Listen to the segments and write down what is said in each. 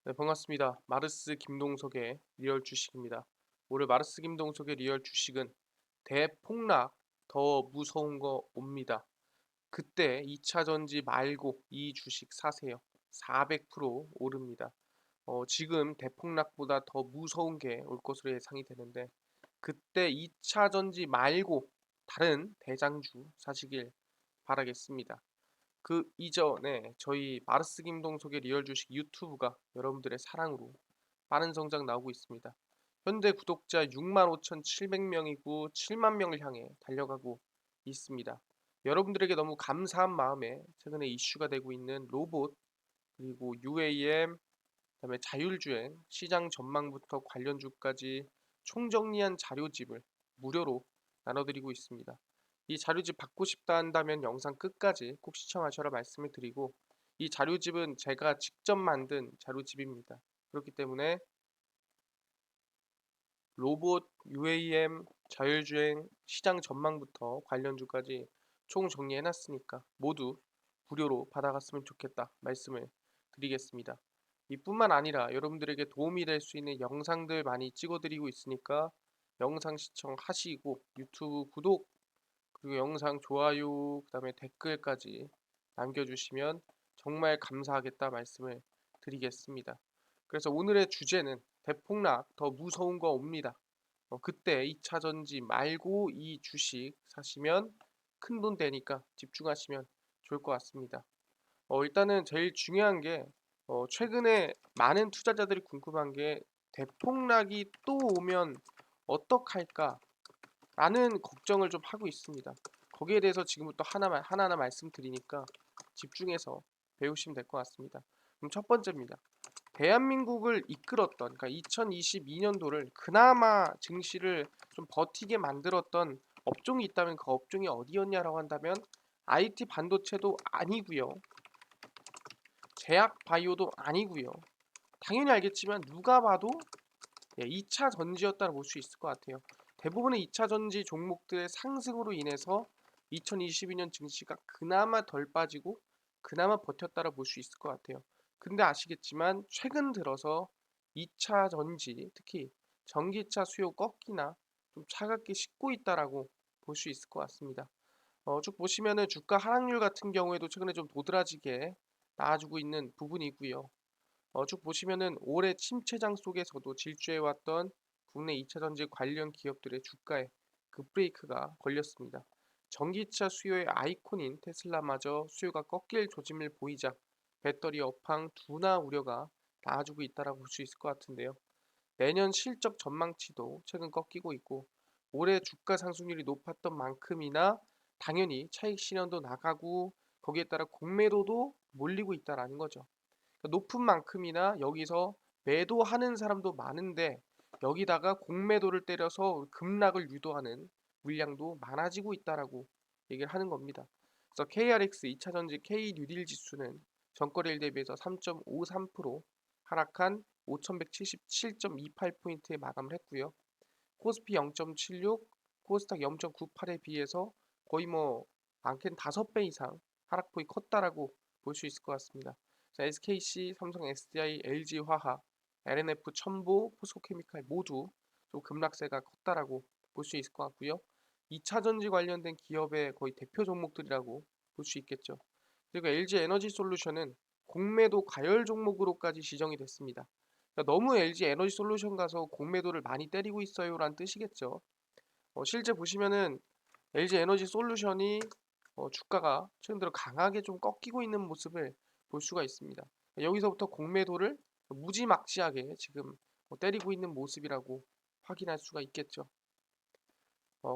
네, 반갑습니다. 마르스 김동석의 리얼 주식입니다. 오늘 마르스 김동석의 리얼 주식은 대폭락 더 무서운 거 옵니다. 그때 2차 전지 말고 이 주식 사세요. 400% 오릅니다. 지금 대폭락보다 더 무서운 게 올 것으로 예상이 되는데 그때 2차 전지 말고 다른 대장주 사시길 바라겠습니다. 그 이전에 저희 마르스 김동석의 리얼 주식 유튜브가 여러분들의 사랑으로 빠른 성장 나오고 있습니다. 현재 구독자 65,700명이고 7만 명을 향해 달려가고 있습니다. 여러분들에게 너무 감사한 마음에 최근에 이슈가 되고 있는 로봇 그리고 UAM 그다음에 자율주행 시장 전망부터 관련주까지 총정리한 자료집을 무료로 나눠드리고 있습니다. 이 자료집 받고 싶다 한다면 영상 끝까지 꼭 시청하셔라 말씀을 드리고 이 자료집은 제가 직접 만든 자료집입니다. 그렇기 때문에 로봇, UAM, 자율주행, 시장 전망부터 관련주까지 총 정리해놨으니까 모두 무료로 받아갔으면 좋겠다 말씀을 드리겠습니다. 이뿐만 아니라 여러분들에게 도움이 될 수 있는 영상들 많이 찍어드리고 있으니까 영상 시청하시고 유튜브 구독 그리고 영상 좋아요 그다음에 댓글까지 남겨주시면 정말 감사하겠다 말씀을 드리겠습니다. 그래서 오늘의 주제는 대폭락 더 무서운 거 옵니다. 그때 2차 전지 말고 이 주식 사시면 큰 돈 되니까 집중하시면 좋을 것 같습니다. 일단은 제일 중요한 게 최근에 많은 투자자들이 궁금한 게 대폭락이 또 오면 어떡할까라는 걱정을 좀 하고 있습니다. 거기에 대해서 지금부터 하나하나 말씀드리니까 집중해서 배우시면 될 것 같습니다. 그럼 첫 번째입니다. 대한민국을 이끌었던 그러니까 2022년도를 그나마 증시를 좀 버티게 만들었던 업종이 있다면 그 업종이 어디였냐라고 한다면 IT 반도체도 아니고요. 제약 바이오도 아니고요. 당연히 알겠지만 누가 봐도 2차 전지였다고 볼 수 있을 것 같아요. 대부분의 2차 전지 종목들의 상승으로 인해서 2022년 증시가 그나마 덜 빠지고 그나마 버텼다고 볼 수 있을 것 같아요. 근데 아시겠지만 최근 들어서 2차 전지, 특히 전기차 수요 꺾이나 좀 차갑게 식고 있다라고 볼 수 있을 것 같습니다. 쭉 보시면은 주가 하락률 같은 경우에도 최근에 좀 도드라지게 나아지고 있는 부분이고요. 쭉 보시면은 올해 침체장 속에서도 질주해왔던 국내 2차 전지 관련 기업들의 주가에 급브레이크가 걸렸습니다. 전기차 수요의 아이콘인 테슬라마저 수요가 꺾일 조짐을 보이자 배터리 업황 둔화 우려가 나아지고 있다고 볼 수 있을 것 같은데요. 내년 실적 전망치도 최근 꺾이고 있고 올해 주가 상승률이 높았던 만큼이나 당연히 차익 실현도 나가고 거기에 따라 공매도도 몰리고 있다라는 거죠. 그러니까 높은 만큼이나 여기서 매도하는 사람도 많은데 여기다가 공매도를 때려서 급락을 유도하는 물량도 많아지고 있다라고 얘기를 하는 겁니다. 그래서 KRX 2차 전지 K 뉴딜 지수는 전거래일 대비해서 3.53% 하락한 5,177.28포인트에 마감을 했고요. 코스피 0.76, 코스닥 0.98에 비해서 거의 뭐 많게는 5배 이상 하락폭이 컸다라고 볼 수 있을 것 같습니다. 자, SKC, 삼성 SDI, LG화학, LNF, 첨보, 포스코케미칼 모두 좀 급락세가 컸다라고 볼 수 있을 것 같고요. 2차 전지 관련된 기업의 거의 대표 종목들이라고 볼 수 있겠죠. 그리고 LG 에너지 솔루션은 공매도 과열 종목으로까지 지정이 됐습니다. 그러니까 너무 LG 에너지 솔루션 가서 공매도를 많이 때리고 있어요라는 뜻이겠죠. 실제 보시면은 LG 에너지 솔루션이 주가가 최근 들어 강하게 좀 꺾이고 있는 모습을 볼 수가 있습니다. 여기서부터 공매도를 무지막지하게 지금 때리고 있는 모습이라고 확인할 수가 있겠죠.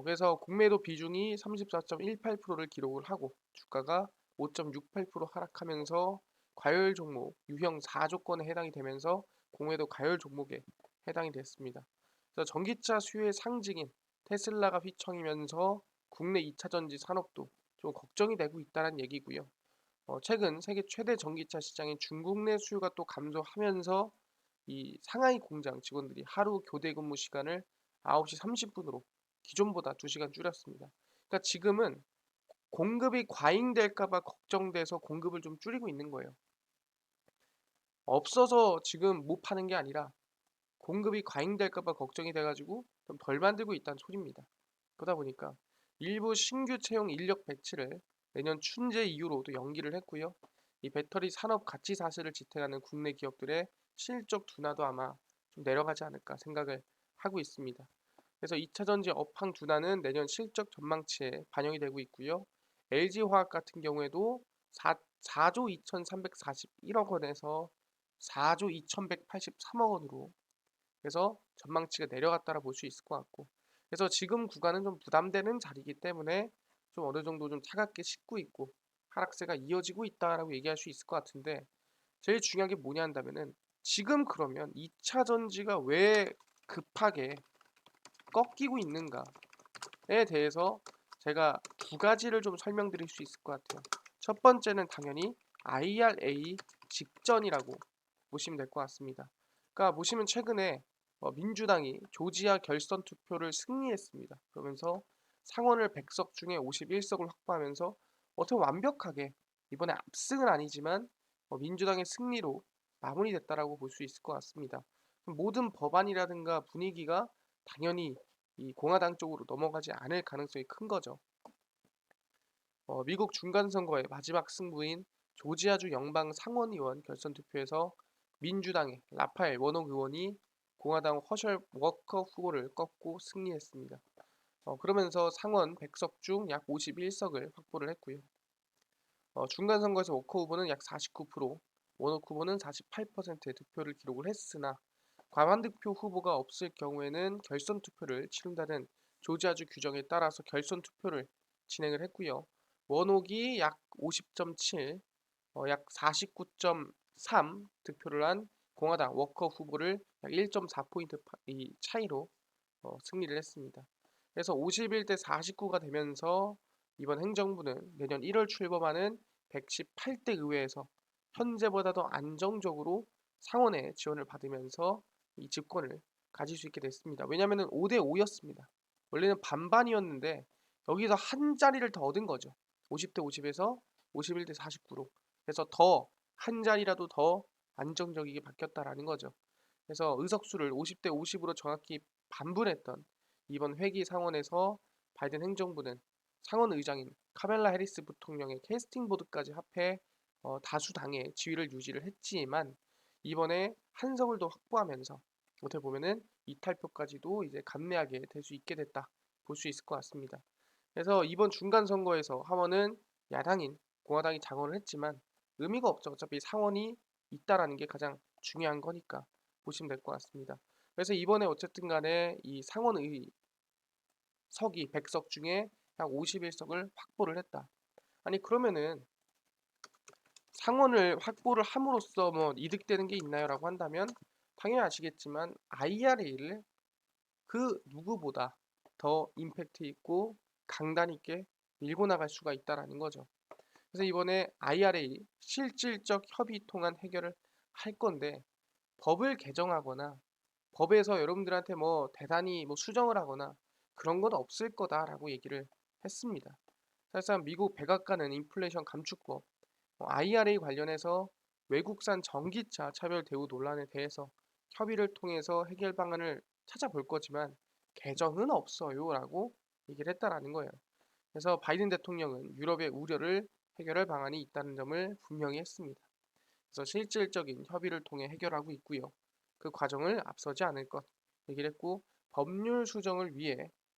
그래서 공매도 비중이 34.18%를 기록을 하고 주가가 5.68% 하락하면서 과열 종목 유형 4조건에 해당이 되면서 공매도 과열 종목에 해당이 됐습니다. 그래서 전기차 수요의 상징인 테슬라가 휘청이면서 국내 2차 전지 산업도 좀 걱정이 되고 있다는 얘기고요. 최근 세계 최대 전기차 시장인 중국 내 수요가 또 감소하면서 이 상하이 공장 직원들이 하루 교대 근무 시간을 9시 30분으로 기존보다 2시간 줄였습니다. 그러니까 지금은 공급이 과잉될까 봐 걱정돼서 공급을 좀 줄이고 있는 거예요. 없어서 지금 못 파는 게 아니라 공급이 과잉될까 봐 걱정이 돼 가지고 좀 덜 만들고 있다는 소리입니다. 그러다 보니까 일부 신규 채용 인력 배치를 내년 춘제 이후로 도 연기를 했고요. 이 배터리 산업 가치 사슬을 지탱하는 국내 기업들의 실적 둔화도 아마 좀 내려가지 않을까 생각을 하고 있습니다. 그래서 2차 전지 업황 둔화는 내년 실적 전망치에 반영이 되고 있고요. LG화학 같은 경우에도 4조 2,341억 원에서 4조 2,183억 원으로, 그래서 전망치가 내려갔다라 볼 수 있을 것 같고, 그래서 지금 구간은 좀 부담되는 자리이기 때문에 좀 어느 정도 좀 차갑게 씻고 있고 하락세가 이어지고 있다라고 얘기할 수 있을 것 같은데, 제일 중요한 게 뭐냐 한다면은 지금 그러면 2차 전지가 왜 급하게 꺾이고 있는가에 대해서 제가 두 가지를 좀 설명드릴 수 있을 것 같아요. 첫 번째는 당연히 IRA 직전이라고 보시면 될 것 같습니다. 그러니까 보시면 최근에 민주당이 조지아 결선 투표를 승리했습니다. 그러면서 상원을 100석 중에 51석을 확보하면서 어떻게 완벽하게 이번에 압승은 아니지만 민주당의 승리로 마무리됐다라고 볼 수 있을 것 같습니다. 모든 법안이라든가 분위기가 당연히 이 공화당 쪽으로 넘어가지 않을 가능성이 큰 거죠. 미국 중간선거의 마지막 승부인 조지아주 연방 상원의원 결선 투표에서 민주당의 라파엘 워녹 의원이 공화당 허셜 워커 후보를 꺾고 승리했습니다. 그러면서 상원 100석 중 약 51석을 확보를 했고요. 중간선거에서 워커 후보는 약 49%, 워녹 후보는 48%의 득표를 기록을 했으나 과반득표 후보가 없을 경우에는 결선 투표를 치른다는 조지아주 규정에 따라서 결선 투표를 진행을 했고요. 원옥이 약 50.7, 약 49.3 득표를 한 공화당 워커 후보를 약 1.4포인트 이 차이로 승리를 했습니다. 그래서 51대 49가 되면서 이번 행정부는 내년 1월 출범하는 118대 의회에서 현재보다 더 안정적으로 상원의 지원을 받으면서 이 집권을 가질 수 있게 됐습니다. 왜냐하면 5대 5였습니다. 원래는 반반이었는데 여기서 한 자리를 더 얻은 거죠. 50대 50에서 51대 49로. 그래서 더 한 자리라도 더 안정적이게 바뀌었다라는 거죠. 그래서 의석수를 50대 50으로 정확히 반분했던 이번 회기 상원에서 바이든 행정부는 상원 의장인 카멜라 해리스 부통령의 캐스팅 보드까지 합해 다수당의 지위를 유지를 했지만 이번에 한 석을 더 확보하면서 어떻게 보면은 이탈표까지도 이제 감내하게 될 수 있게 됐다 볼 수 있을 것 같습니다. 그래서 이번 중간 선거에서 하원은 야당인 공화당이 장악을 했지만 의미가 없죠. 어차피 상원이 있다라는 게 가장 중요한 거니까 보시면 될 것 같습니다. 그래서 이번에 어쨌든 간에 이 상원 의석이 100석 중에 약 51석을 확보를 했다. 아니 그러면은 상원을 확보를 함으로써 뭐 이득되는 게 있나요라고 한다면 당연히 아시겠지만 IRA를 그 누구보다 더 임팩트 있고 강단 있게 밀고 나갈 수가 있다라는 거죠. 그래서 이번에 IRA 실질적 협의 통한 해결을 할 건데 법을 개정하거나 법에서 여러분들한테 뭐 대단히 뭐 수정을 하거나 그런 건 없을 거다라고 얘기를 했습니다. 사실상 미국 백악관은 인플레이션 감축법, IRA 관련해서 외국산 전기차 차별 대우 논란에 대해서 협의를 통해서 해결 방안을 찾아볼 거지만 개정은 없어요라고 얘기를 했다라는 거예요. 그래서 바이든 대통령은 유럽의 우려를 해결할 방안이 있다는 점을 분명히 했습니다. 그래서 실질적인 협의를 통해 해결하고 있고요. 그 과정을 앞서지 않을 것 얘기를 했고 법률 수정을 위해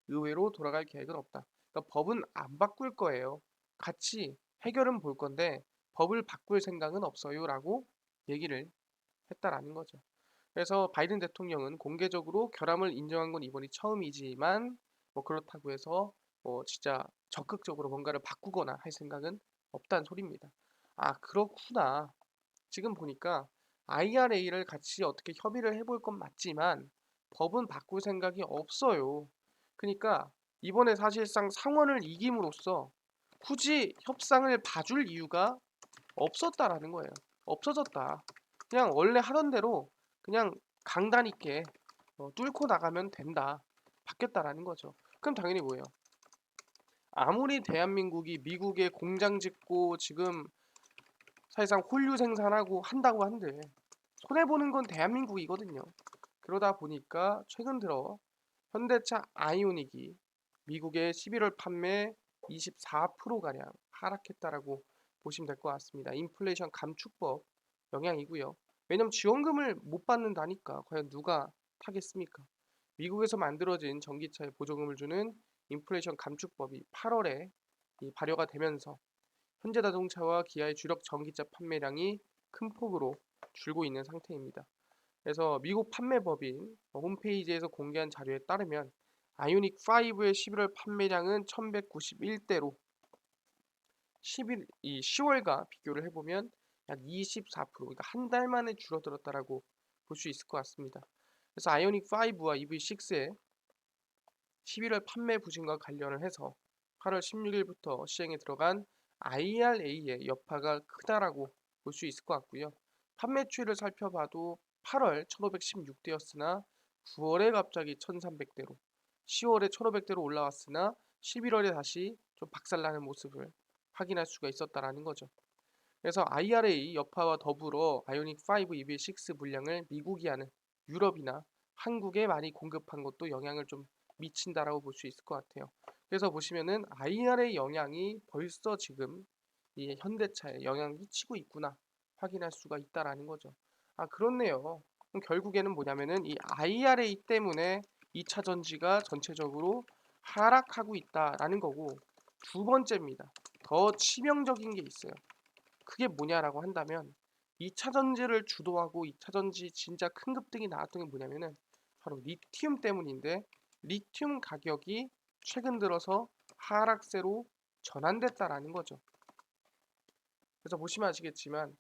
의회로 돌아갈 계획은 없다. 그러니까 법은 안 바꿀 거예요. 같이 해결은 볼 건데 법을 바꿀 생각은 없어요라고 얘기를 했다라는 거죠. 그래서 바이든 대통령은 공개적으로 결함을 인정한 건 이번이 처음이지만 뭐 그렇다고 해서 뭐 진짜 적극적으로 뭔가를 바꾸거나 할 생각은 없다는 소리입니다. 아, 그렇구나. 지금 보니까 IRA를 같이 어떻게 협의를 해볼 건 맞지만 법은 바꿀 생각이 없어요. 그러니까 이번에 사실상 상원을 이김으로써 굳이 협상을 봐줄 이유가 없었다라는 거예요. 없어졌다. 그냥 원래 하던 대로 그냥 강단 있게 뚫고 나가면 된다. 바뀌었다라는 거죠. 그럼 당연히 뭐예요? 아무리 대한민국이 미국에 공장 짓고 지금 사실상 홀류 생산하고 한다고 한들 손해보는 건 대한민국이거든요. 그러다 보니까 최근 들어 현대차 아이오닉이 미국의 11월 판매 24%가량 하락했다라고 보시면 될 것 같습니다. 인플레이션 감축법 영향이고요. 왜냐면 지원금을 못 받는다니까 과연 누가 타겠습니까? 미국에서 만들어진 전기차에 보조금을 주는 인플레이션 감축법이 8월에 발효가 되면서 현대자동차와 기아의 주력 전기차 판매량이 큰 폭으로 줄고 있는 상태입니다. 그래서 미국 판매법인 홈페이지에서 공개한 자료에 따르면 아이오닉 5의 11월 판매량은 1191대로 10월과 비교를 해보면 약 24%, 그러니까 한 달 만에 줄어들었다라고 볼 수 있을 것 같습니다. 그래서 아이오닉 5와 EV6의 11월 판매 부진과 관련을 해서 8월 16일부터 시행에 들어간 IRA의 여파가 크다라고 볼 수 있을 것 같고요. 판매 추이를 살펴봐도 8월 1516대였으나 9월에 갑자기 1300대로, 10월에 1500대로 올라왔으나 11월에 다시 좀 박살나는 모습을 확인할 수가 있었다라는 거죠. 그래서 IRA 여파와 더불어 아이오닉 5 EV6 물량을 미국이 하는 유럽이나 한국에 많이 공급한 것도 영향을 좀 미친다라고 볼 수 있을 것 같아요. 그래서 보시면은 IRA 영향이 벌써 지금 이 현대차에 영향을 미치고 있구나 확인할 수가 있다라는 거죠. 아, 그렇네요. 그럼 결국에는 뭐냐면은 이 IRA 때문에 2차 전지가 전체적으로 하락하고 있다라는 거고, 두 번째입니다. 더 치명적인 게 있어요. 그게 뭐냐라고 한다면 2차 전지를 주도하고 2차 전지 진짜 큰 급등이 나왔던 게 뭐냐면은 바로 리튬 때문인데, 리튬 가격이 최근 들어서 하락세로 전환됐다라는 거죠. 그래서 보시면 아시겠지만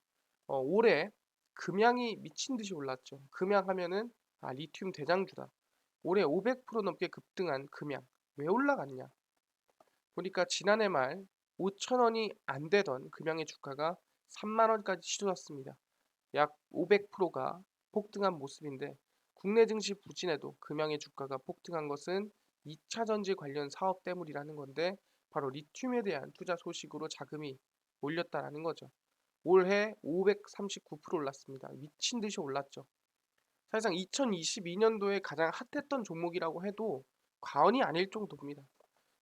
올해 금양이 미친 듯이 올랐죠. 금양하면은 리튬 대장주다. 올해 500% 넘게 급등한 금양 왜 올라갔냐? 보니까 지난해 말 5천 원이 안 되던 금양의 주가가 3만 원까지 치솟았습니다. 약 500%가 폭등한 모습인데, 국내 증시 부진에도 금양의 주가가 폭등한 것은 2차 전지 관련 사업 때문이라는 건데, 바로 리튬에 대한 투자 소식으로 자금이 몰렸다라는 거죠. 올해 539% 올랐습니다. 미친 듯이 올랐죠. 사실상 2022년도에 가장 핫했던 종목이라고 해도 과언이 아닐 정도입니다.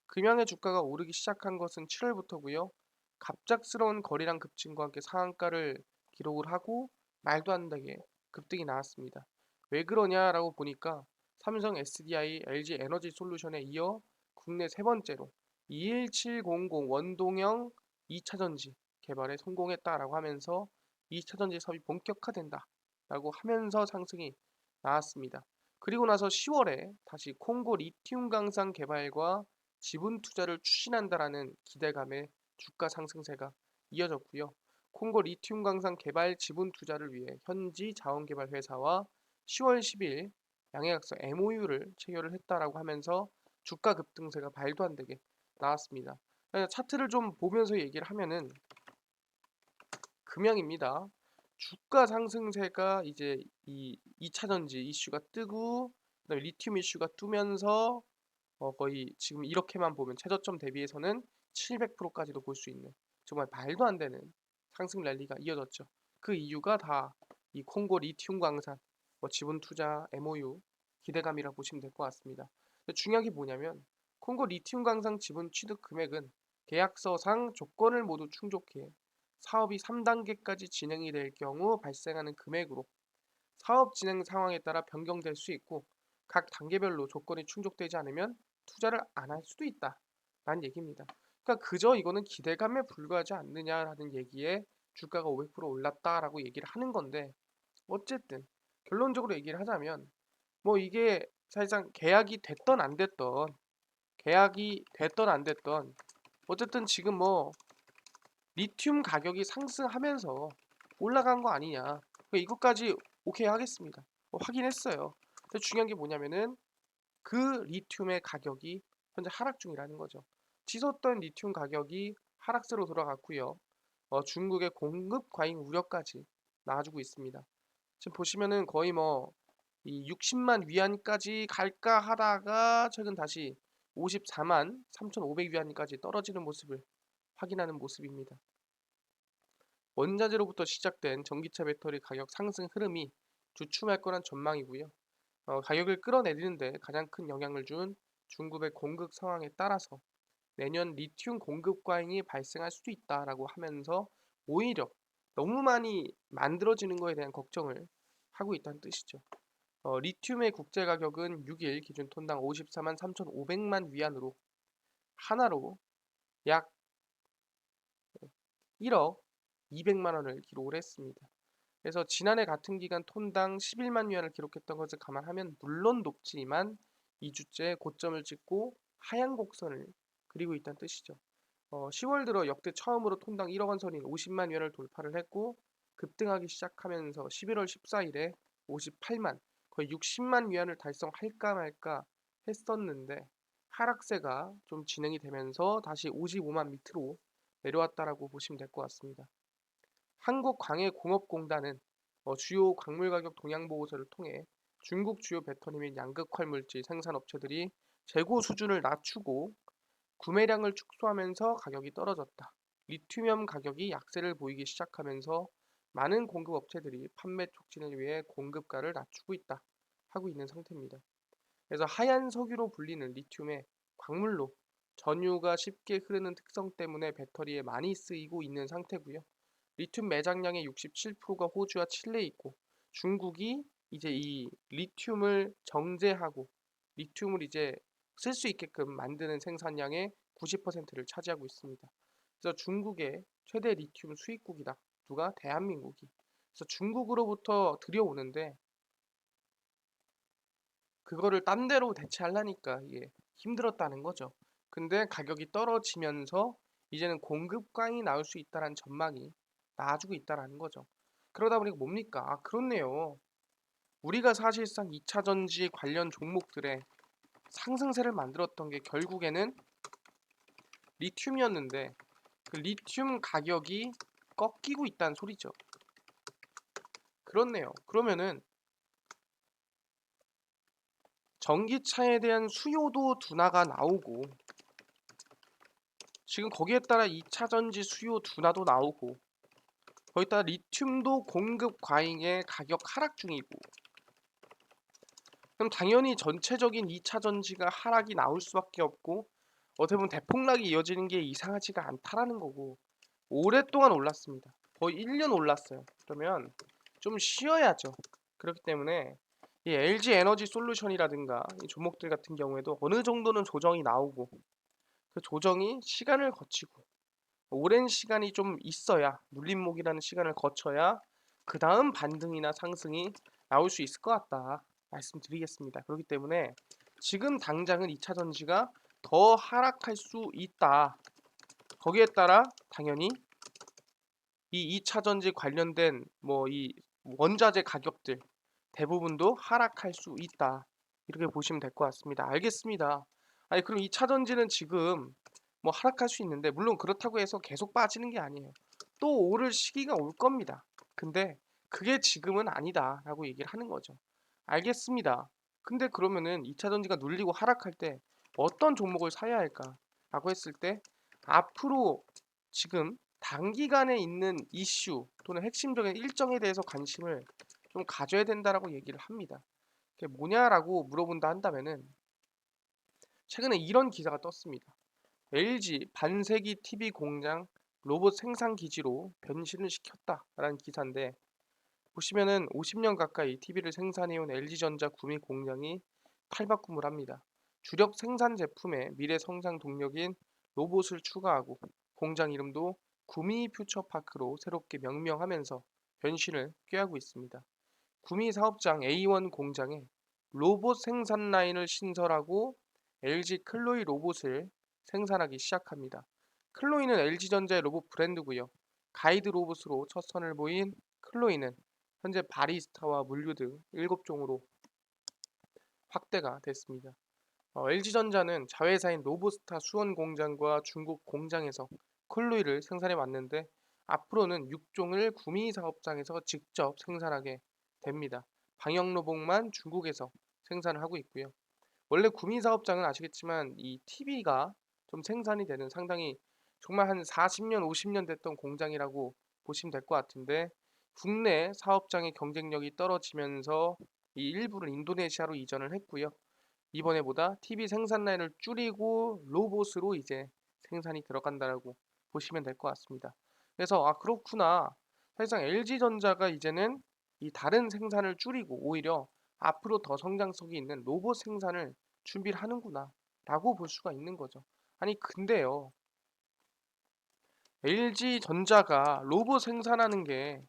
금양의 주가가 오르기 시작한 것은 7월부터고요. 갑작스러운 거래량 급증과 함께 상한가를 기록을 하고 말도 안 되게 급등이 나왔습니다. 왜 그러냐라고 보니까 삼성 SDI, LG 에너지 솔루션에 이어 국내 세 번째로 21700 원동형 2차 전지 개발에 성공했다라고 하면서 2차 전지 사업이 본격화된다라고 하면서 상승이 나왔습니다. 그리고 나서 10월에 다시 콩고 리튬 강산 개발과 지분 투자를 추진한다라는 기대감에 주가 상승세가 이어졌고요. 콩고 리튬 강산 개발 지분 투자를 위해 현지 자원개발 회사와 10월 10일 양해각서 MOU를 체결을 했다라고 하면서 주가 급등세가 말도 안 되게 나왔습니다. 차트를 좀 보면서 얘기를 하면은 금양입니다. 주가 상승세가 이제 이 2차 전지 이슈가 뜨고 그다음에 리튬 이슈가 뜨면서 거의 지금 이렇게만 보면 최저점 대비해서는 700%까지도 볼 수 있는 정말 말도 안 되는 상승 랠리가 이어졌죠. 그 이유가 다 이 콩고 리튬 광산 지분 투자 MOU 기대감이라 보시면 될 것 같습니다. 근데 중요한 게 뭐냐면 콩고 리튬 광산 지분 취득 금액은 계약서상 조건을 모두 충족해 사업이 3단계까지 진행이 될 경우 발생하는 금액으로 사업 진행 상황에 따라 변경될 수 있고, 각 단계별로 조건이 충족되지 않으면 투자를 안 할 수도 있다라는 얘기입니다. 그러니까 그저 이거는 기대감에 불과하지 않느냐라는 얘기에 주가가 500% 올랐다라고 얘기를 하는 건데, 어쨌든 결론적으로 얘기를 하자면 뭐 이게 사실상 계약이 됐던 안 됐던 어쨌든 지금 뭐 리튬 가격이 상승하면서 올라간 거 아니냐. 그러니까 이것까지 오케이 하겠습니다. 확인했어요. 근데 중요한 게 뭐냐면은 그 리튬의 가격이 현재 하락 중이라는 거죠. 치솟던 리튬 가격이 하락세로 돌아갔고요. 중국의 공급 과잉 우려까지 나와주고 있습니다. 지금 보시면은 거의 뭐 이 60만 위안까지 갈까 하다가 최근 다시 54만 3,500 위안까지 떨어지는 모습을 확인하는 모습입니다. 원자재로부터 시작된 전기차 배터리 가격 상승 흐름이 주춤할 거란 전망이고요. 가격을 끌어내리는데 가장 큰 영향을 준 중국의 공급 상황에 따라서 내년 리튬 공급 과잉이 발생할 수도 있다라고 하면서 오히려 너무 많이 만들어지는 거에 대한 걱정을 하고 있다는 뜻이죠. 리튬의 국제 가격은 6일 기준 톤당 54만 3,500만 위안으로 하나로 약 1억 200만 원을 기록을 했습니다. 그래서 지난해 같은 기간 톤당 11만 위안을 기록했던 것을 감안하면 물론 높지만 2주째 고점을 찍고 하향 곡선을 그리고 있다는 뜻이죠. 10월 들어 역대 처음으로 톤당 1억 원 선인 50만 위안을 돌파를 했고 급등하기 시작하면서 11월 14일에 58만 거의 60만 위안을 달성할까 말까 했었는데 하락세가 좀 진행이 되면서 다시 55만 밑으로 내려왔다라고 보시면 될 것 같습니다. 한국광해공업공단은 주요 광물 가격 동향 보고서를 통해 중국 주요 배터리 및 양극화 물질 생산업체들이 재고 수준을 낮추고 구매량을 축소하면서 가격이 떨어졌다. 리튬 가격이 약세를 보이기 시작하면서 많은 공급 업체들이 판매 촉진을 위해 공급가를 낮추고 있다 하고 있는 상태입니다. 그래서 하얀 석유로 불리는 리튬의 광물로 전유가 쉽게 흐르는 특성 때문에 배터리에 많이 쓰이고 있는 상태고요. 리튬 매장량의 67%가 호주와 칠레에 있고 중국이 이제 이 리튬을 정제하고 리튬을 이제 쓸 수 있게끔 만드는 생산량의 90%를 차지하고 있습니다. 그래서 중국의 최대 리튬 수입국이다. 누가? 대한민국이. 그래서 중국으로부터 들여오는데 그거를 딴 데로 대체하려니까 이게 힘들었다는 거죠. 근데 가격이 떨어지면서 이제는 공급 과잉이 나올 수 있다는 전망이 나아지고 있다는 거죠. 그러다 보니까 뭡니까? 아, 그렇네요. 우리가 사실상 2차 전지 관련 종목들의 상승세를 만들었던 게 결국에는 리튬이었는데 그 리튬 가격이 꺾이고 있다는 소리죠. 그렇네요. 그러면은 전기차에 대한 수요도 둔화가 나오고 지금 거기에 따라 2차 전지 수요 둔화도 나오고 거기다가 리튬도 공급 과잉에 가격 하락 중이고 그럼 당연히 전체적인 2차 전지가 하락이 나올 수밖에 없고 어떻게 보면 대폭락이 이어지는 게 이상하지가 않다라는 거고 오랫동안 올랐습니다. 거의 1년 올랐어요. 그러면 좀 쉬어야죠. 그렇기 때문에 이 LG 에너지 솔루션이라든가 이 종목들 같은 경우에도 어느 정도는 조정이 나오고 그 조정이 시간을 거치고 오랜 시간이 좀 있어야 눌림목이라는 시간을 거쳐야 그 다음 반등이나 상승이 나올 수 있을 것 같다 말씀드리겠습니다. 그렇기 때문에 지금 당장은 2차 전지가 더 하락할 수 있다. 거기에 따라 당연히 이 2차 전지 관련된 뭐 이 원자재 가격들 대부분도 하락할 수 있다. 이렇게 보시면 될 것 같습니다. 알겠습니다. 아니 그럼 2차 전지는 지금 뭐 하락할 수 있는데 물론 그렇다고 해서 계속 빠지는 게 아니에요. 또 오를 시기가 올 겁니다. 근데 그게 지금은 아니다라고 얘기를 하는 거죠. 알겠습니다. 근데 그러면은 2차 전지가 눌리고 하락할 때 어떤 종목을 사야 할까라고 했을 때 앞으로 지금 단기간에 있는 이슈 또는 핵심적인 일정에 대해서 관심을 좀 가져야 된다라고 얘기를 합니다. 그게 뭐냐라고 물어본다 한다면은 최근에 이런 기사가 떴습니다. LG 반세기 TV 공장 로봇 생산 기지로 변신을 시켰다라는 기사인데 보시면은 50년 가까이 TV를 생산해온 LG전자 구미 공장이 탈바꿈을 합니다. 주력 생산 제품에 미래 성장 동력인 로봇을 추가하고 공장 이름도 구미 퓨처파크로 새롭게 명명하면서 변신을 꾀하고 있습니다. 구미 사업장 A1 공장에 로봇 생산 라인을 신설하고 LG 클로이 로봇을 생산하기 시작합니다. 클로이는 LG전자의 로봇 브랜드고요. 가이드 로봇으로 첫 선을 보인 클로이는 현재 바리스타와 물류 등 7종으로 확대가 됐습니다. LG전자는 자회사인 로보스타 수원 공장과 중국 공장에서 클로이를 생산해 왔는데 앞으로는 6종을 구미 사업장에서 직접 생산하게 됩니다. 방역 로봇만 중국에서 생산을 하고 있고요. 원래 구미 사업장은 아시겠지만 이 TV가 좀 생산이 되는 상당히 정말 한 40년, 50년 됐던 공장이라고 보시면 될 것 같은데 국내 사업장의 경쟁력이 떨어지면서 이 일부를 인도네시아로 이전을 했고요. 이번에보다 TV 생산 라인을 줄이고 로봇으로 이제 생산이 들어간다라고 보시면 될 것 같습니다. 그래서 아 그렇구나. 사실상 LG전자가 이제는 이 다른 생산을 줄이고 오히려 앞으로 더 성장성이 있는 로봇 생산을 준비를 하는구나 라고 볼 수가 있는 거죠. 아니 근데요. LG전자가 로봇 생산하는 게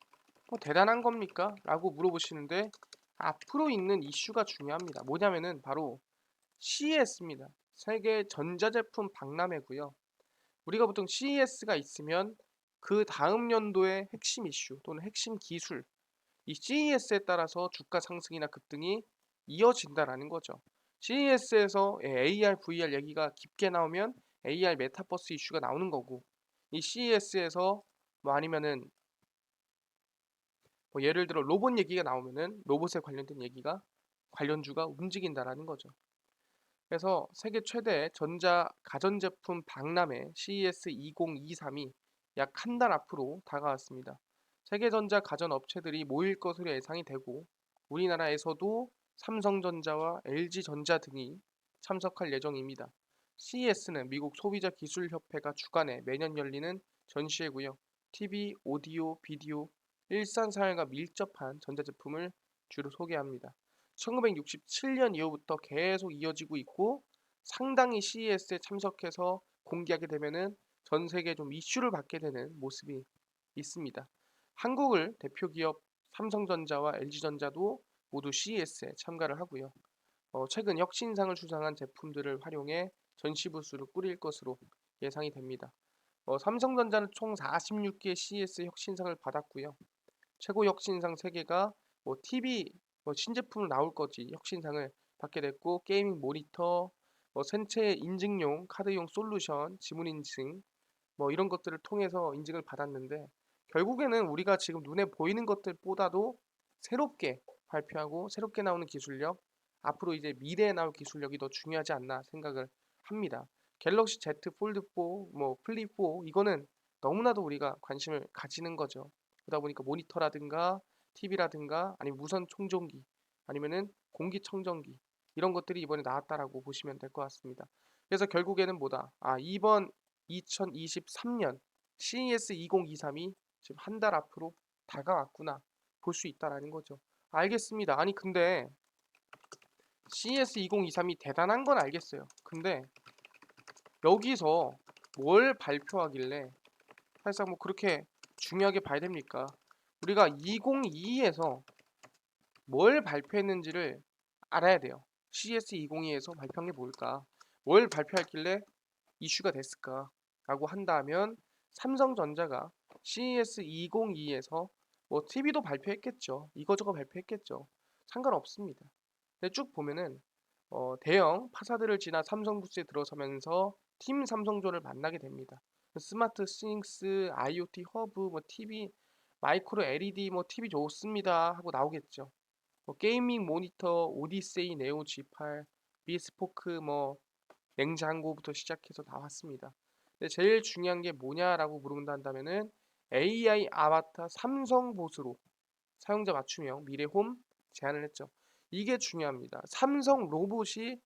뭐 대단한 겁니까? 라고 물어보시는데 앞으로 있는 이슈가 중요합니다. 뭐냐면은 바로 CES입니다. 세계 전자제품 박람회고요. 우리가 보통 CES가 있으면 그 다음 연도의 핵심 이슈 또는 핵심 기술, 이 CES에 따라서 주가 상승이나 급등이 이어진다라는 거죠. CES에서 AR, VR 얘기가 깊게 나오면 AR 메타버스 이슈가 나오는 거고, 이 CES에서 뭐 아니면은 뭐 예를 들어 로봇 얘기가 나오면은 로봇에 관련된 얘기가 관련주가 움직인다라는 거죠. 그래서 세계 최대 전자 가전제품 박람회 CES 2023이 약 한 달 앞으로 다가왔습니다. 세계 전자 가전 업체들이 모일 것으로 예상이 되고 우리나라에서도 삼성전자와 LG전자 등이 참석할 예정입니다. CES는 미국 소비자기술협회가 주관해 매년 열리는 전시회고요. TV, 오디오, 비디오, 일상생활과 밀접한 전자제품을 주로 소개합니다. 1967년 이후부터 계속 이어지고 있고 상당히 CES에 참석해서 공개하게 되면은 전 세계에 좀 이슈를 받게 되는 모습이 있습니다. 한국을 대표 기업 삼성전자와 LG전자도 모두 CES에 참가를 하고요. 최근 혁신상을 수상한 제품들을 활용해 전시 부스를 꾸릴 것으로 예상이 됩니다. 삼성전자는 총 46개 CES 혁신상을 받았고요. 최고 혁신상 3개가 뭐 TV 뭐 신제품으로 나올 거지 혁신상을 받게 됐고 게이밍 모니터, 뭐 생체 인증용 카드용 솔루션, 지문 인증 뭐 이런 것들을 통해서 인증을 받았는데 결국에는 우리가 지금 눈에 보이는 것들보다도 새롭게 발표하고 새롭게 나오는 기술력, 앞으로 이제 미래에 나올 기술력이 더 중요하지 않나 생각을 합니다. 갤럭시 Z 폴드 4, 뭐 플립 4 이거는 너무나도 우리가 관심을 가지는 거죠. 그러다 보니까 모니터라든가 TV라든가 아니면 무선 충전기 아니면은 공기청정기 이런 것들이 이번에 나왔다라고 보시면 될 것 같습니다. 그래서 결국에는 뭐다? 아, 이번 2023년 CES 2023이 지금 한 달 앞으로 다가왔구나 볼 수 있다라는 거죠. 알겠습니다. 아니 근데 CES 2023이 대단한 건 알겠어요. 근데 여기서 뭘 발표하길래 사실상 뭐 그렇게 중요하게 봐야 됩니까? 우리가 2022에서 뭘 발표했는지를 알아야 돼요. CES 2022에서 발표한 게 뭘까? 뭘 발표했길래 이슈가 됐을까? 라고 한다면 삼성전자가 CES 2022에서 뭐 TV도 발표했겠죠. 이거저거 발표했겠죠. 상관없습니다. 근데 쭉 보면은 대형 파사들을 지나 삼성 부스에 들어서면서 팀 삼성조를 만나게 됩니다. 스마트 싱스, IoT 허브, 뭐 TV, 마이크로 LED, 뭐 TV 좋습니다 하고 나오겠죠. 뭐 게이밍 모니터, 오디세이, 네오 G8, 비스포크, 뭐 냉장고부터 시작해서 나왔습니다. 근데 제일 중요한 게 뭐냐라고 물어본다면은 AI 아바타 삼성 보스로 사용자 맞춤형 미래홈 제안을 했죠. 이게 중요합니다. 삼성 로봇이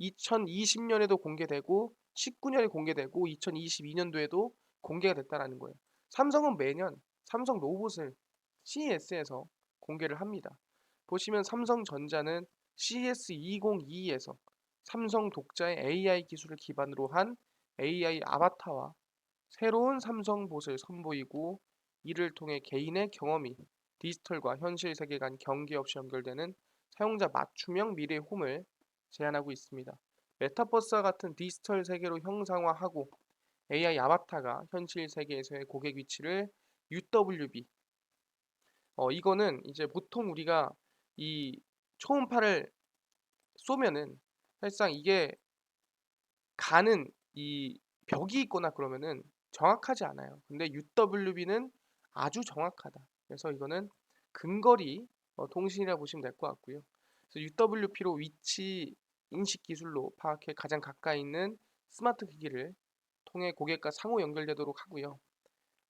2020년에도 공개되고 19년에 공개되고 2022년도에도 공개가 됐다라는 거예요. 삼성은 매년 삼성 로봇을 CES에서 공개를 합니다. 보시면 삼성전자는 CES 2022에서 삼성 독자의 AI 기술을 기반으로 한 AI 아바타와 새로운 삼성 봇을 선보이고 이를 통해 개인의 경험이 디지털과 현실 세계 간 경계 없이 연결되는 사용자 맞춤형 미래 홈을 제안하고 있습니다. 메타버스와 같은 디지털 세계로 형상화하고 AI 아바타가 현실 세계에서의 고객 위치를 UWB 이거는 이제 보통 우리가 이 초음파를 쏘면은 사실상 이게 가는 이 벽이 있거나 그러면은 정확하지 않아요. 근데 UWB는 아주 정확하다. 그래서 이거는 근거리 통신이라 보시면 될 것 같고요. 그래서 UWP로 위치 인식 기술로 파악해 가장 가까이 있는 스마트 기기를 통해 고객과 상호 연결되도록 하고요.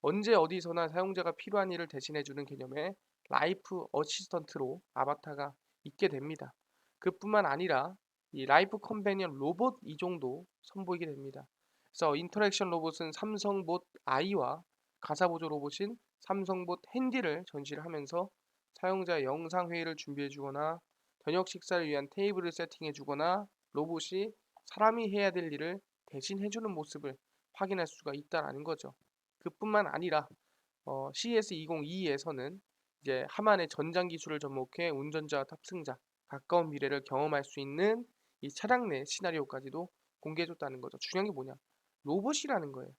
언제 어디서나 사용자가 필요한 일을 대신해주는 개념의 라이프 어시스턴트로 아바타가 있게 됩니다. 그뿐만 아니라 이 라이프 컴패니언 로봇 이종도 선보이게 됩니다. 그래서 인터랙션 로봇은 삼성봇 I와 가사보조 로봇인 삼성봇 핸디를 전시를 하면서 사용자의 영상 회의를 준비해 주거나 저녁 식사를 위한 테이블을 세팅해 주거나 로봇이 사람이 해야 될 일을 대신 해주는 모습을 확인할 수가 있다라는 거죠. 그뿐만 아니라 CES 2022에서는 이제 하만의 전장 기술을 접목해 운전자와 탑승자 가까운 미래를 경험할 수 있는 이 차량 내 시나리오까지도 공개해줬다는 거죠. 중요한 게 뭐냐? 로봇이라는 거예요.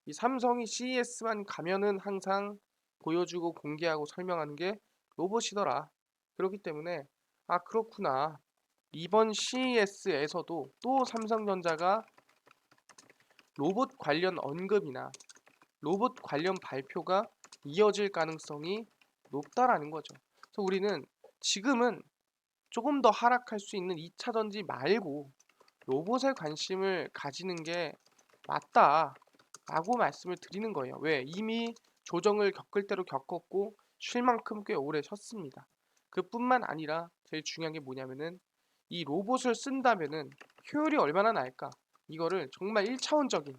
이 삼성이 CES만 가면은 항상 보여주고 공개하고 설명하는 게 로봇이더라. 그렇기 때문에 아 그렇구나. 이번 CES에서도 또 삼성전자가 로봇 관련 언급이나 로봇 관련 발표가 이어질 가능성이 높다라는 거죠. 그래서 우리는 지금은 조금 더 하락할 수 있는 2차 전지 말고 로봇에 관심을 가지는 게 맞다라고 말씀을 드리는 거예요. 왜? 이미 조정을 겪을 대로 겪었고 쉴 만큼 꽤 오래 쉬었습니다. 그뿐만 아니라 제일 중요한 게 뭐냐면은 이 로봇을 쓴다면은 효율이 얼마나 날까? 이거를 정말 1차원적인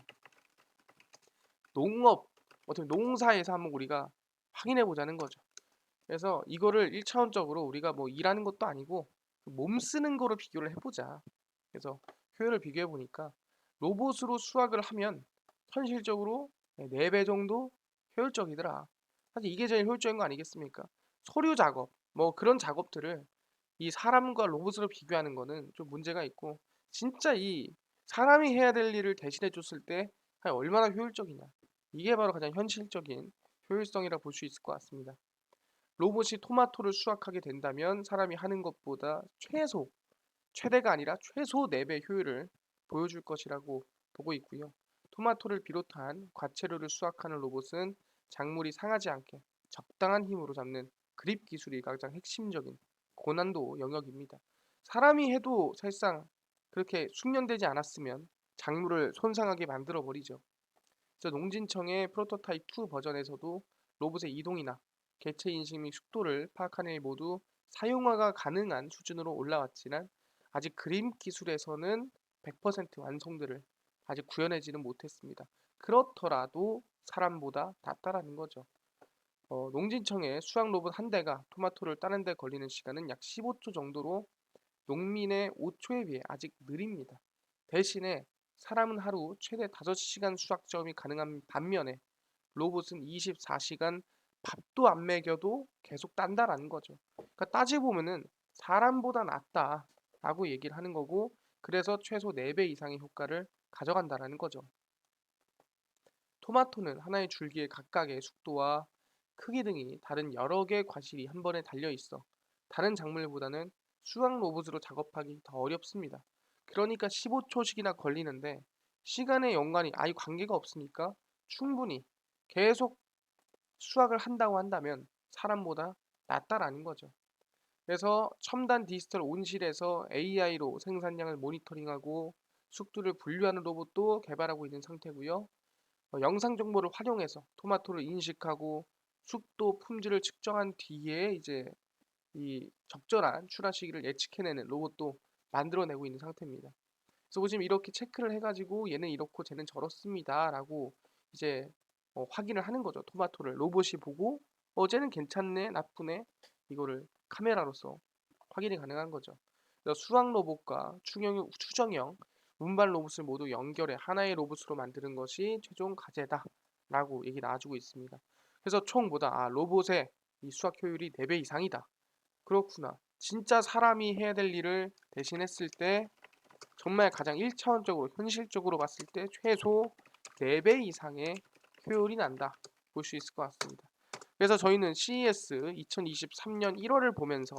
농업, 어떻게 농사에서 한번 우리가 확인해 보자는 거죠. 그래서 이거를 1차원적으로 우리가 뭐 일하는 것도 아니고 몸 쓰는 거로 비교를 해보자. 그래서 효율을 비교해 보니까 로봇으로 수확을 하면 현실적으로 4배 정도 효율적이더라. 사실 이게 제일 효율적인 거 아니겠습니까? 서류 작업, 뭐 그런 작업들을 이 사람과 로봇으로 비교하는 거는 좀 문제가 있고 진짜 이 사람이 해야 될 일을 대신해 줬을 때 과연 얼마나 효율적이냐. 이게 바로 가장 현실적인 효율성이라 볼 수 있을 것 같습니다. 로봇이 토마토를 수확하게 된다면 사람이 하는 것보다 최대가 아니라 최소 4배 효율을 보여줄 것이라고 보고 있고요. 토마토를 비롯한 과채료를 수확하는 로봇은 작물이 상하지 않게 적당한 힘으로 잡는 그립 기술이 가장 핵심적인 고난도 영역입니다. 사람이 해도 사실상 그렇게 숙련되지 않았으면 작물을 손상하게 만들어 버리죠. 그래서 농진청의 프로토타입 2 버전에서도 로봇의 이동이나 개체 인식 및 속도를 파악하는 일 모두 사용화가 가능한 수준으로 올라왔지만 아직 그림 기술에서는 100% 완성도를 아직 구현하지는 못했습니다. 그렇더라도 사람보다 낫다라는 거죠. 농진청의 수학 로봇 한 대가 토마토를 따는 데 걸리는 시간은 약 15초 정도로 농민의 5초에 비해 아직 느립니다. 대신에 사람은 하루 최대 5시간 수학 작업이 가능한 반면에 로봇은 24시간 밥도 안 먹여도 계속 딴다라는 거죠. 그러니까 따지고 보면은 사람보다 낫다라고 얘기를 하는 거고 그래서 최소 4배 이상의 효과를 가져간다라는 거죠. 토마토는 하나의 줄기에 각각의 숙도와 크기 등이 다른 여러 개의 과실이 한 번에 달려 있어 다른 작물보다는 수학 로봇으로 작업하기 더 어렵습니다. 그러니까 15초씩이나 걸리는데 시간의 연관이 아예 관계가 없으니까 충분히 계속 수학을 한다고 한다면 사람보다 낫다라는 거죠. 그래서 첨단 디지털 온실에서 AI로 생산량을 모니터링하고 숙두를 분류하는 로봇도 개발하고 있는 상태고요. 영상 정보를 활용해서 토마토를 인식하고 숙도 품질을 측정한 뒤에 이제 이 적절한 출하 시기를 예측해내는 로봇도 만들어내고 있는 상태입니다. 그래서 보시면 이렇게 체크를 해가지고 얘는 이렇고 쟤는 저렇습니다라고 이제 확인을 하는 거죠. 토마토를 로봇이 보고 쟤는 괜찮네, 나쁘네 이거를 카메라로서 확인이 가능한 거죠. 그래서 수학 로봇과 추정형 운반 로봇을 모두 연결해 하나의 로봇으로 만드는 것이 최종 과제다라고 얘기 나와주고 있습니다. 그래서 총보다 로봇의 이 수학 효율이 4배 이상이다. 그렇구나. 진짜 사람이 해야 될 일을 대신했을 때 정말 가장 1차원적으로 현실적으로 봤을 때 최소 4배 이상의 효율이 난다 볼 수 있을 것 같습니다. 그래서 저희는 CES 2023년 1월을 보면서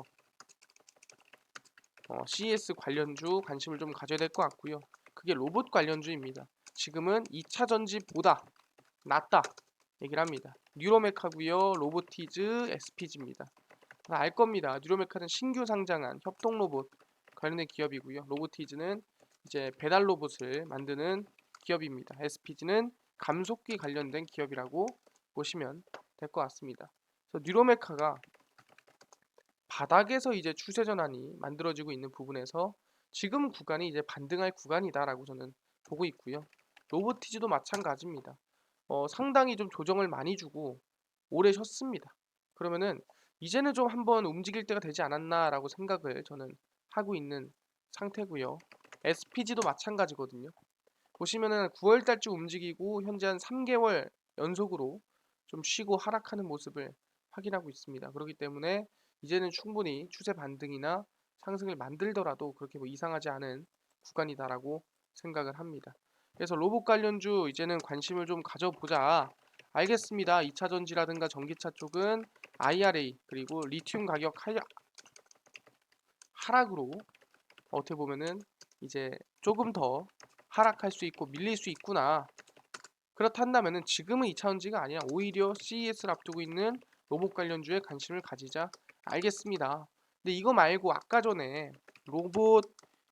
CES 관련주 관심을 좀 가져야 될 것 같고요. 그게 로봇 관련주입니다. 지금은 2차 전지보다 낫다 얘기를 합니다. 뉴로메카고요. 로보티즈, SPG입니다. 알 겁니다. 뉴로메카는 신규 상장한 협동 로봇 관련된 기업이고요. 로보티즈는 이제 배달 로봇을 만드는 기업입니다. SPG는 감속기 관련된 기업이라고 보시면 될 것 같습니다. 그래서 뉴로메카가 바닥에서 이제 추세 전환이 만들어지고 있는 부분에서 지금 구간이 이제 반등할 구간이다라고 저는 보고 있고요. 로보티즈도 마찬가지입니다. 상당히 좀 조정을 많이 주고 오래 쉬었습니다. 그러면은 이제는 좀 한번 움직일 때가 되지 않았나라고 생각을 저는 하고 있는 상태고요. SPG도 마찬가지거든요. 보시면은 9월 달쯤 움직이고 현재 한 3개월 연속으로 좀 쉬고 하락하는 모습을 확인하고 있습니다. 그렇기 때문에 이제는 충분히 추세 반등이나 상승을 만들더라도 그렇게 뭐 이상하지 않은 구간이다라고 생각을 합니다. 그래서 로봇 관련주 이제는 관심을 좀 가져보자. 알겠습니다. 2차 전지라든가 전기차 쪽은 IRA 그리고 리튬 가격 하락으로 어떻게 보면은 이제 조금 더 하락할 수 있고 밀릴 수 있구나. 그렇단다면은 지금은 2차 전지가 아니라 오히려 CES를 앞두고 있는 로봇 관련주에 관심을 가지자. 알겠습니다. 근데 이거 말고 아까 전에 로봇,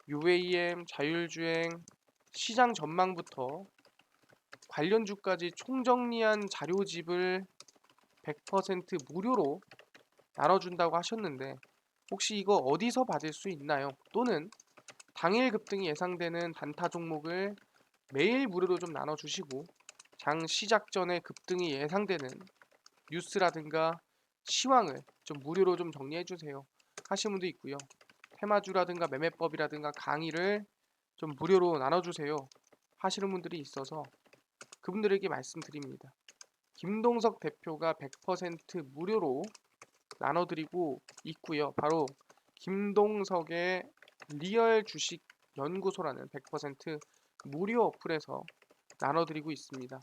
UAM, 자율주행, 시장 전망부터 관련주까지 총정리한 자료집을 100% 무료로 나눠준다고 하셨는데 혹시 이거 어디서 받을 수 있나요? 또는 당일 급등이 예상되는 단타 종목을 매일 무료로 좀 나눠주시고 장 시작 전에 급등이 예상되는 뉴스라든가 시황을 좀 무료로 좀 정리해 주세요 하시는 분도 있고요. 테마주라든가 매매법이라든가 강의를 좀 무료로 나눠주세요 하시는 분들이 있어서 그분들에게 말씀드립니다. 김동석 대표가 100% 무료로 나눠드리고 있고요. 바로 김동석의 리얼 주식 연구소라는 100% 무료 어플에서 나눠드리고 있습니다.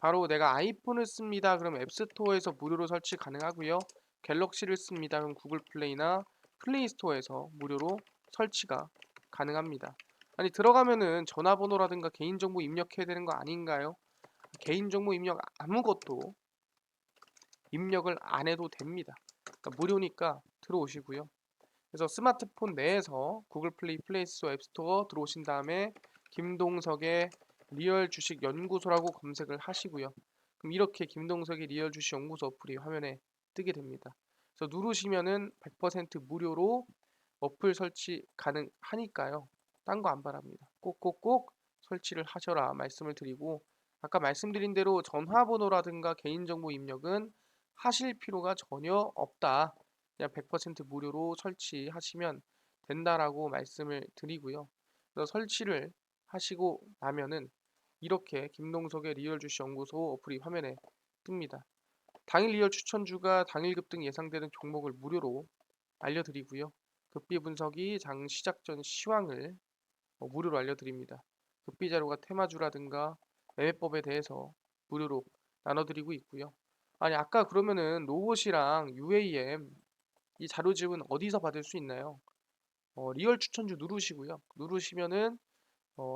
바로 내가 아이폰을 씁니다. 그럼 앱스토어에서 무료로 설치 가능하고요. 갤럭시를 씁니다. 그럼 구글 플레이나 플레이 스토어에서 무료로 설치가 가능합니다. 아니 들어가면은 전화번호라든가 개인정보 입력해야 되는 거 아닌가요? 개인정보 입력 아무것도 입력을 안 해도 됩니다. 그러니까 무료니까 들어오시고요. 그래서 스마트폰 내에서 구글 플레이, 플레이 스토어, 앱스토어 들어오신 다음에 김동석의 리얼 주식 연구소라고 검색을 하시고요. 그럼 이렇게 김동석의 리얼 주식 연구소 어플이 화면에 뜨게 됩니다. 그래서 누르시면은 100% 무료로 어플 설치 가능하니까요. 딴 거 안 바랍니다. 꼭꼭꼭 설치를 하셔라 말씀을 드리고 아까 말씀드린 대로 전화번호라든가 개인정보 입력은 하실 필요가 전혀 없다. 그냥 100% 무료로 설치하시면 된다라고 말씀을 드리고요. 그래서 설치를 하시고 나면은 이렇게 김동석의 리얼 주식 연구소 어플이 화면에 뜹니다. 당일 리얼 추천주가 당일 급등 예상되는 종목을 무료로 알려드리고요. 급비 분석이 장 시작 전 시황을 무료로 알려드립니다. 급비 자료가 테마주라든가 매매법에 대해서 무료로 나눠드리고 있고요. 아니 아까 그러면은 로봇이랑 UAM 이 자료집은 어디서 받을 수 있나요? 리얼 추천주 누르시고요. 누르시면은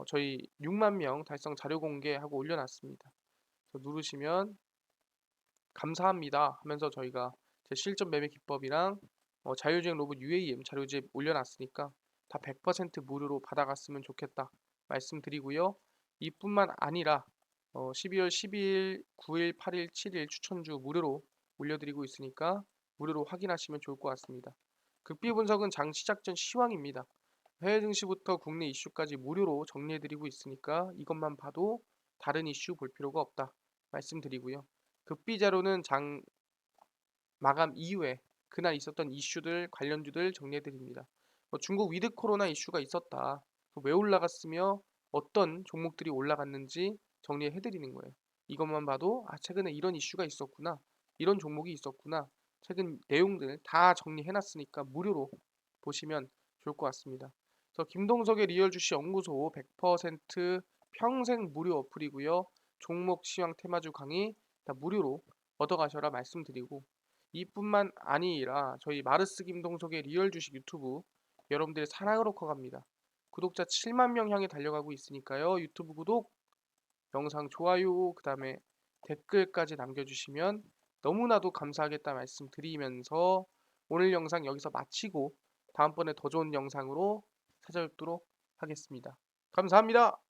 저희 6만 명 달성 자료 공개하고 올려놨습니다. 누르시면 감사합니다 하면서 저희가 제 실전 매매 기법이랑 자율주행 로봇 UAM 자료집 올려놨으니까 다 100% 무료로 받아갔으면 좋겠다 말씀드리고요. 이뿐만 아니라 12월 12일, 9일, 8일, 7일 추천주 무료로 올려드리고 있으니까 무료로 확인하시면 좋을 것 같습니다. 극비 분석은 장 시작 전 시황입니다. 해외 증시부터 국내 이슈까지 무료로 정리해드리고 있으니까 이것만 봐도 다른 이슈 볼 필요가 없다 말씀드리고요. 급비 자료는 장 마감 이후에 그날 있었던 이슈들 관련주들 정리해 드립니다. 중국 위드 코로나 이슈가 있었다. 왜 올라갔으며 어떤 종목들이 올라갔는지 정리해 드리는 거예요. 이것만 봐도 최근에 이런 이슈가 있었구나. 이런 종목이 있었구나. 최근 내용들 다 정리해 놨으니까 무료로 보시면 좋을 것 같습니다. 그래서 김동석의 리얼 주식 연구소 100% 평생 무료 어플이고요. 종목 시황 테마주 강의 다 무료로 얻어가셔라 말씀드리고 이뿐만 아니라 저희 마르스 김동석의 리얼 주식 유튜브 여러분들의 사랑으로 커갑니다. 구독자 7만 명 향해 달려가고 있으니까요. 유튜브 구독, 영상 좋아요, 그 다음에 댓글까지 남겨주시면 너무나도 감사하겠다 말씀드리면서 오늘 영상 여기서 마치고 다음번에 더 좋은 영상으로 찾아뵙도록 하겠습니다. 감사합니다.